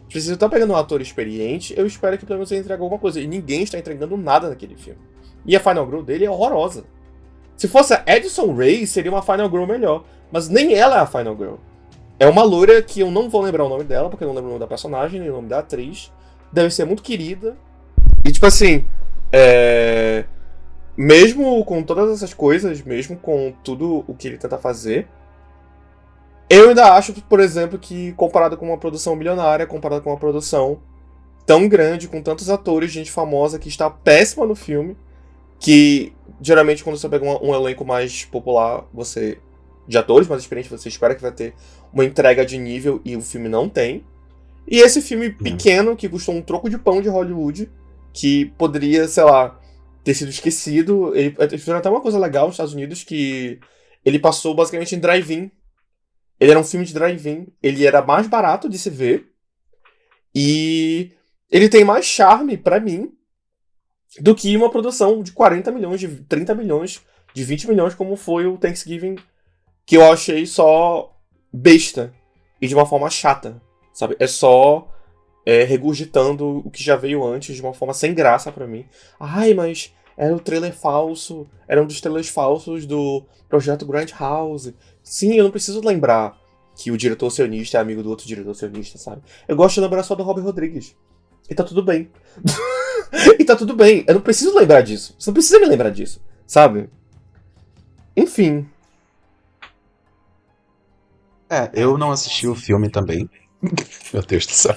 Se você tá pegando um ator experiente, eu espero que pelo menos ele entregue alguma coisa. E ninguém está entregando nada naquele filme. E a Final Girl dele é horrorosa. Se fosse a Addison Rae, seria uma Final Girl melhor. Mas nem ela é a Final Girl. É uma loira que eu não vou lembrar o nome dela, porque eu não lembro o nome da personagem, nem o nome da atriz. Deve ser muito querida. E tipo assim, mesmo com todas essas coisas, mesmo com tudo o que ele tenta fazer, eu ainda acho, por exemplo, que comparado com uma produção milionária, comparado com uma produção tão grande, com tantos atores, gente famosa que está péssima no filme, que geralmente quando você pega um elenco mais popular, de atores mais experientes, você espera que vai ter uma entrega de nível e o filme não tem. E esse filme pequeno, que custou um troco de pão de Hollywood, que poderia, sei lá, ter sido esquecido. Eles fizeram até uma coisa legal nos Estados Unidos, que ele passou basicamente em drive-in. Ele era um filme de drive-in. Ele era mais barato de se ver. E ele tem mais charme, pra mim, do que uma produção de 40 milhões, de 30 milhões, de 20 milhões, como foi o Thanksgiving, que eu achei só besta e de uma forma chata, sabe? É só regurgitando o que já veio antes de uma forma sem graça pra mim. Ai, mas era o trailer falso, era um dos trailers falsos do projeto Grindhouse. Sim, eu não preciso lembrar que o diretor sionista é amigo do outro diretor sionista, sabe? Eu gosto de lembrar só do Robert Rodrigues. E tá tudo bem. E tá tudo bem. Eu não preciso lembrar disso. Você não precisa me lembrar disso, sabe? Enfim. Eu não assisti o filme também. Meu Deus do céu.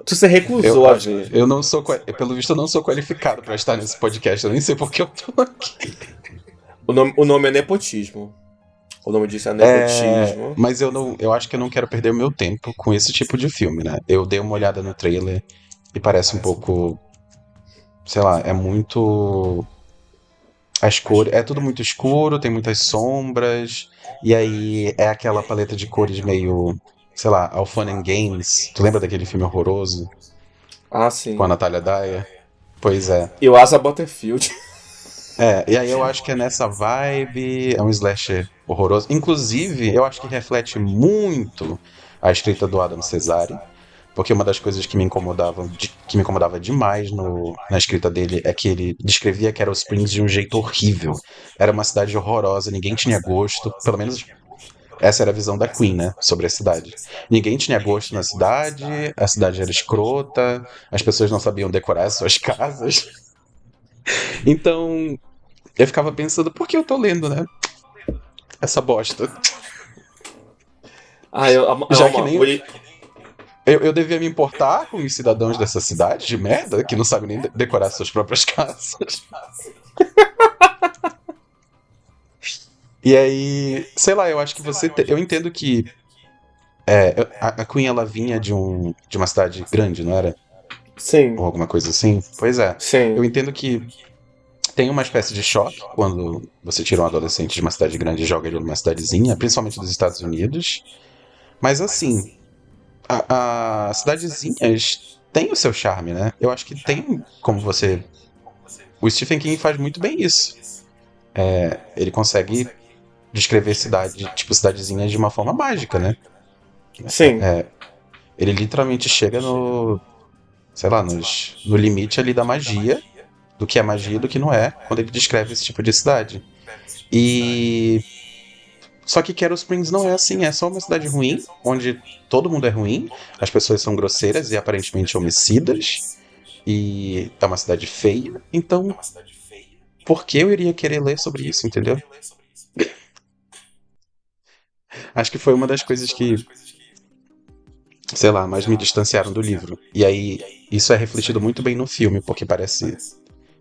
Tu se recusou a ver. Eu não sou, pelo visto, eu não sou qualificado pra estar nesse podcast. Eu nem sei por que eu tô aqui. O nome é nepotismo. O nome disso é nepotismo. Mas eu acho que eu não quero perder o meu tempo com esse tipo de filme, né? Eu dei uma olhada no trailer e parece um pouco, sei lá, é muito... As cores, é tudo muito escuro, tem muitas sombras, e aí é aquela paleta de cores meio, sei lá, All Fun and Games. Tu lembra daquele filme horroroso Ah, com sim. a Natalia Dyer? Pois é. E o Asa Butterfield. E aí eu acho que é nessa vibe, é um slasher horroroso. Inclusive, eu acho que reflete muito a escrita do Adam Cesare, porque uma das coisas que me incomodava demais na escrita dele é que ele descrevia Carol Springs de um jeito horrível. Era uma cidade horrorosa, ninguém tinha gosto, pelo menos essa era a visão da Queen, né, sobre a cidade. Ninguém tinha gosto na cidade, a cidade era escrota, as pessoas não sabiam decorar as suas casas. Então, eu ficava pensando, por que eu tô lendo, né? Essa bosta. Já que nem eu devia me importar com os cidadãos dessa cidade de merda, que não sabem nem decorar suas próprias casas. E aí, sei lá, eu acho que eu entendo que a Queen, ela vinha de uma cidade grande, não era? Sim. Ou alguma coisa assim? Pois é. Sim. Eu entendo que tem uma espécie de choque quando você tira um adolescente de uma cidade grande e joga ele numa cidadezinha, principalmente dos Estados Unidos. Mas assim, as cidadezinhas têm o seu charme, né? Eu acho que tem como você... O Stephen King faz muito bem isso. Ele consegue descrever cidadezinhas de uma forma mágica, né? Sim. Ele literalmente chega sei lá, no limite ali da magia, do que é magia e do que não é, quando ele descreve esse tipo de cidade. Só que Carol Springs não é assim, é só uma cidade ruim, onde todo mundo é ruim, as pessoas são grosseiras e aparentemente homicidas, e é uma cidade feia, então por que eu iria querer ler sobre isso, entendeu? Acho que foi uma das coisas que, sei lá, mais me distanciaram do livro. E aí, isso é refletido muito bem no filme, porque parece...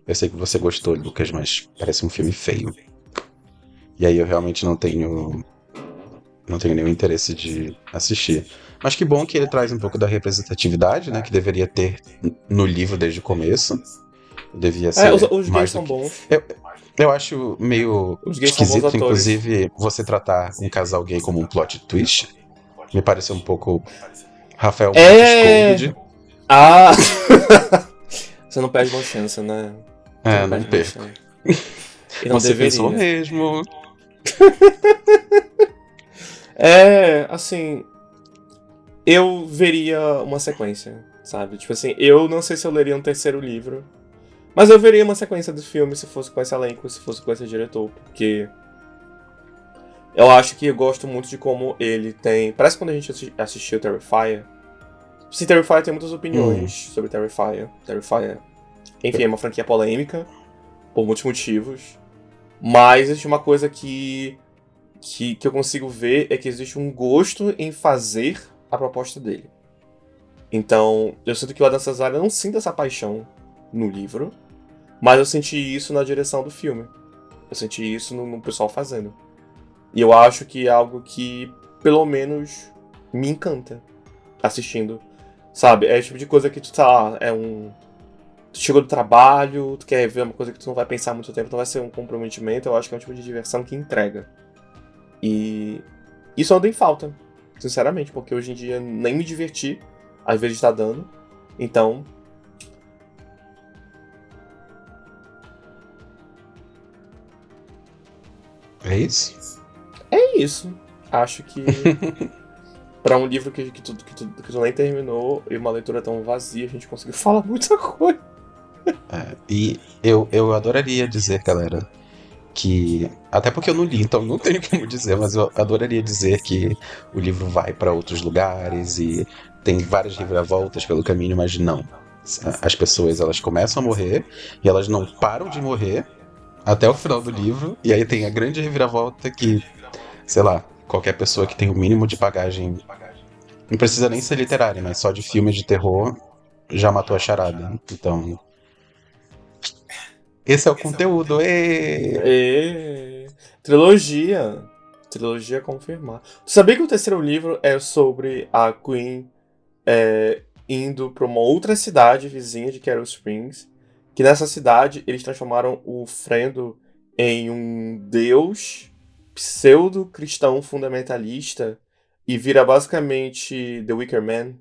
Eu sei que você gostou, Lucas, mas parece um filme feio. E aí eu realmente não tenho nenhum interesse de assistir. Mas que bom que ele traz um pouco da representatividade, né? Que deveria ter no livro desde o começo. Devia ser os mais gays são bons. Eu acho meio Os gays são bons esquisito, atores. inclusive, você tratar um casal gay como um plot twist. Me pareceu um pouco Rafael Montes Gold. Ah! Você não perde uma chance, né? Não perco. E não Você deveria. pensou mesmo. Assim... Eu veria uma sequência, sabe? Tipo assim, eu não sei se eu leria um terceiro livro, mas eu veria uma sequência do filme se fosse com esse elenco, se fosse com esse diretor, porque eu acho que eu gosto muito de como ele tem... Parece quando a gente assistiu Terrifier. Sim, Terrifier tem muitas opiniões sobre Terrifier. Terrifier, enfim, é uma franquia polêmica, por muitos motivos, mas existe uma coisa que eu consigo ver é que existe um gosto em fazer a proposta dele. Então, eu sinto que o Adam Cesare não sinta essa paixão no livro, mas eu senti isso na direção do filme. Eu senti isso no pessoal fazendo. E eu acho que é algo que, pelo menos, me encanta assistindo. Sabe? É o tipo de coisa que tu tá lá, tu chegou do trabalho, tu quer ver uma coisa que tu não vai pensar muito tempo, não vai ser um comprometimento, eu acho que é um tipo de diversão que entrega. E isso anda em falta, sinceramente, porque hoje em dia nem me divertir, às vezes tá dando. Então, É isso? É isso. Acho que pra um livro que tu nem terminou e uma leitura tão vazia, a gente conseguiu falar muita coisa. E eu adoraria dizer, galera, que. Até porque eu não li, então não tenho como dizer, mas eu adoraria dizer que o livro vai pra outros lugares e tem várias reviravoltas pelo caminho, mas não. As pessoas, elas começam a morrer e elas não param de morrer até o final do livro, e aí tem a grande reviravolta que, sei lá, qualquer pessoa que tem o mínimo de bagagem, não precisa nem ser literária, mas só de filme de terror, já matou a charada. Então, esse é o conteúdo. Trilogia. Trilogia confirmar. Tu sabia que o terceiro livro é sobre a Queen indo pra uma outra cidade vizinha de Carol Springs, que nessa cidade eles transformaram o Frendo em um deus pseudo-cristão fundamentalista e vira basicamente The Wicker Man?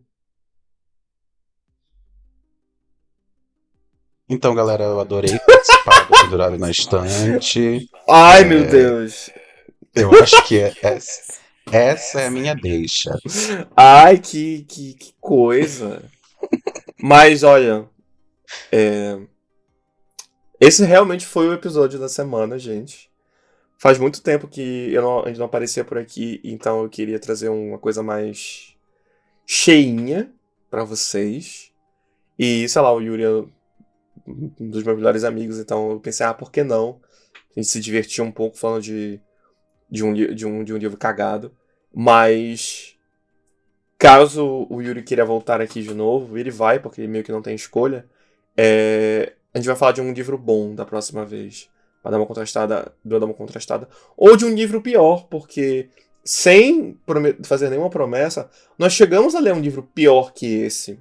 Então, galera, eu adorei participar do Pendurado na Estante. Ai, meu Deus! Eu acho que essa é a minha deixa. Ai, que coisa! Mas, olha, esse realmente foi o episódio da semana, gente. Faz muito tempo que a gente não aparecia por aqui, então eu queria trazer uma coisa mais cheinha pra vocês. E, sei lá, o Yuri é um dos meus melhores amigos, então eu pensei, por que não? A gente se divertia um pouco falando de um livro cagado. Mas, caso o Yuri queira voltar aqui de novo, ele vai, porque ele meio que não tem escolha. A gente vai falar de um livro bom da próxima vez. Pra dar uma contrastada. Ou de um livro pior, porque sem fazer nenhuma promessa, nós chegamos a ler um livro pior que esse.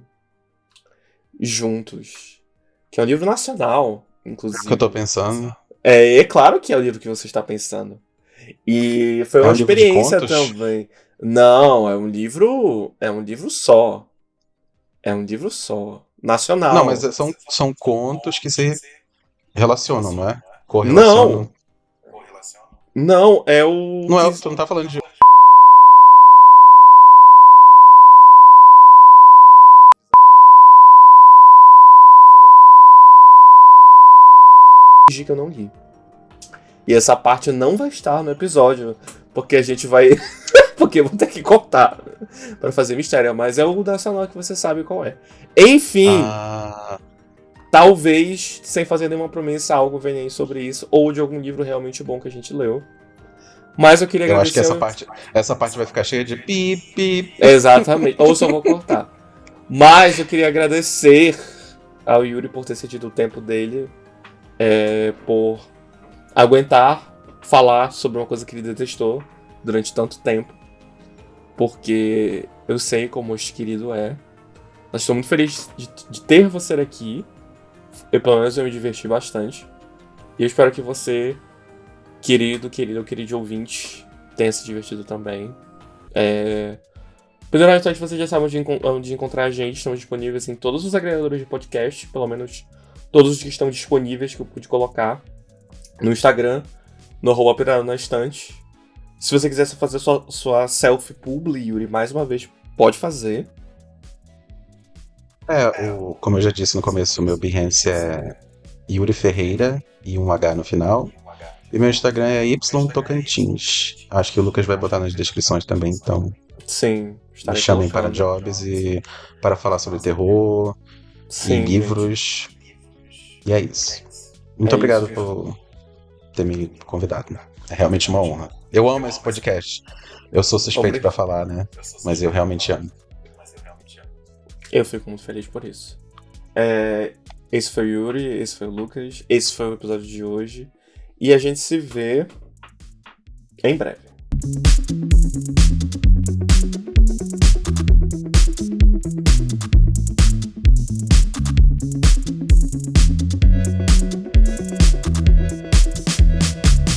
Juntos. Que é um livro nacional, inclusive. O que eu tô pensando? É claro que é o livro que você está pensando. E foi uma experiência também. Não, é um livro só. É um livro só. Nacional. Não, mas são contos que se relacionam, não é? Correlacionam. Não, é o... Não é, tu não tá falando de... que eu não li. E essa parte não vai estar no episódio, porque a gente vai... porque eu vou ter que cortar pra fazer mistério, mas é o nacional que você sabe qual é. Enfim, talvez, sem fazer nenhuma promessa, algo venha aí sobre isso, ou de algum livro realmente bom que a gente leu. Mas eu queria agradecer... Eu acho que essa parte vai ficar cheia de pi. Exatamente, ou só vou cortar. Mas eu queria agradecer ao Yuri por ter cedido o tempo dele, por aguentar falar sobre uma coisa que ele detestou durante tanto tempo, porque eu sei como este querido é. Eu estou muito feliz de ter você aqui. Pelo menos eu me diverti bastante. E eu espero que você, querido ouvinte, tenha se divertido também. Primeiro, vocês já sabem onde encontrar a gente. Estamos disponíveis em todos os agregadores de podcast, pelo menos todos os que estão disponíveis que eu pude colocar. No Instagram, no @Pendurado na Estante. Se você quiser fazer sua self-publi, Yuri, mais uma vez, pode fazer. Como eu já disse no começo, o meu Behance é Yuri Ferreira e um H no final. E meu Instagram é YTocantins. Acho que o Lucas vai botar nas descrições também, então... Sim, me chamem para jobs e para falar sobre terror e livros. Gente. E é isso. Muito obrigado por ter me convidado. É realmente uma honra. Eu amo esse podcast. Eu sou suspeito pra falar, né? Mas eu realmente amo. Eu fico muito feliz por isso. Esse foi o Yuri, esse foi o Lucas, esse foi o episódio de hoje. E a gente se vê em breve.